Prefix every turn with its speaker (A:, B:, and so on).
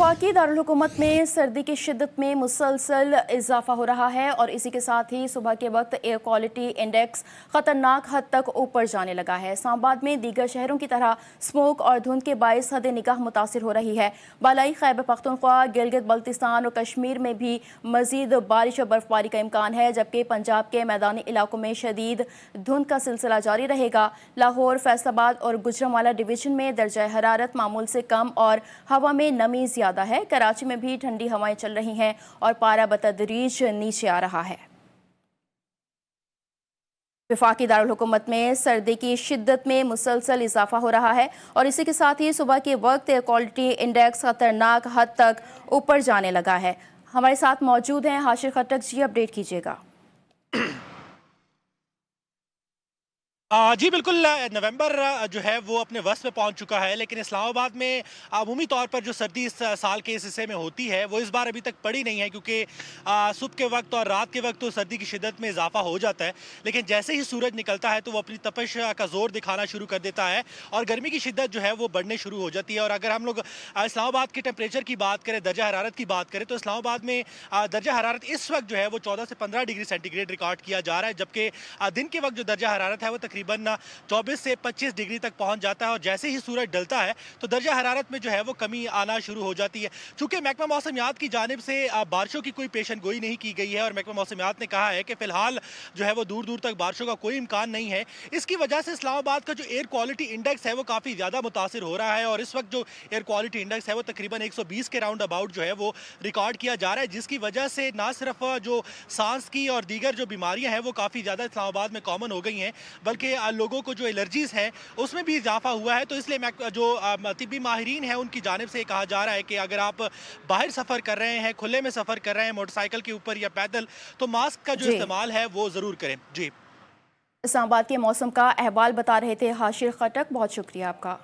A: वफाकी दारुल हुकूमत में सर्दी की शिद्दत में मुसलसल इजाफा हो रहा है और इसी के साथ ही सुबह के वक्त एयर क्वालिटी इंडेक्स खतरनाक हद तक ऊपर जाने लगा है। इस्लामाबाद में दीगर शहरों की तरह स्मोक और धुंध के बायस हद निगाह मुतासिर हो रही है। बालाई खैबर पख्तूनख्वा, गिलगित बल्तिस्तान और कश्मीर में भी मजीद बारिश और बर्फबारी का इम्कान है, जबकि पंजाब के मैदानी इलाकों में शदीद धुंध का सिलसिला जारी रहेगा। लाहौर, फैसलाबाद और गुजरांवाला डिवीजन में दर्जा हरारत मामूल से कम और हवा में नमी ज्यादा है। कराची में भी ठंडी हवाएं चल रही हैं और पारा बतदरीज नीचे आ रहा है। वफाकी दारुल हुकूमत में सर्दी की शिद्दत में मुसलसल इजाफा हो रहा है और इसी के साथ ही सुबह के वक्त एयर क्वालिटी इंडेक्स खतरनाक हद तक ऊपर जाने लगा है। हमारे साथ मौजूद हैं हाशिर खट्टक जी, अपडेट कीजिएगा।
B: जी बिल्कुल, नवंबर जो है वो अपने वस्त में पहुंच चुका है, लेकिन इस्लामाबाद में अमूमी तौर पर जो सर्दी इस साल के इस हिस्से में होती है वो इस बार अभी तक पड़ी नहीं है, क्योंकि सुबह के वक्त और रात के वक्त तो सर्दी की शिद्दत में इजाफा हो जाता है, लेकिन जैसे ही सूरज निकलता है तो वो अपनी तपश का जोर दिखाना शुरू कर देता है और गर्मी की शिद्दत जो है वो बढ़ने शुरू हो जाती है। और अगर हम लोग इस्लामाबाद के टेम्परेचर की बात करें, दर्जा हरारत की बात करें, तो इस्लामाबाद में दर्जा हरारत इस वक्त जो है वो 14 से 15 डिग्री सेंटीग्रेड रिकॉर्ड किया जा रहा है, जबकि दिन के वक्त जो दर्जा हरारत है वो तकरीबन 24 से 25 डिग्री तक पहुंच जाता है और जैसे ही सूरज ढलता है तो दर्जा हरारत में जो है वो कमी आना शुरू हो जाती है। चूंकि महकमा मौसमियात की जानिब से बारिशों की कोई पेशन गोई नहीं की गई है और महकमा मौसमियात ने कहा है कि फिलहाल जो है वो दूर दूर तक बारिशों का कोई इम्कान नहीं है। इसकी वजह से इस्लामाबाद का जो एयर क्वालिटी इंडेक्स है वो काफ़ी ज़्यादा मुतासिर हो रहा है और इस वक्त जो एयर क्वालिटी इंडेक्स है वो तकरीबन 120 के राउंड अबाउट जो है वो रिकॉर्ड किया जा रहा है, जिसकी वजह से ना सिर्फ जो सांस की और दीगर जो बीमारियां हैं वो काफ़ी ज़्यादा इस्लामाबाद में कॉमन हो गई हैं, बल्कि लोगों को जो एलर्जीज है उसमें भी इजाफा हुआ है। तो इसलिए जो तिब्बी माहिरीन है उनकी जानिब से कहा जा रहा है कि अगर आप बाहर सफ़र कर रहे हैं, खुले में सफ़र कर रहे हैं, मोटरसाइकिल के ऊपर या पैदल, तो मास्क का जो इस्तेमाल है वो ज़रूर करें। जी,
A: इस्लामाबाद के मौसम का अहवाल बता रहे थे हाशिर खट्टक, बहुत शुक्रिया आपका।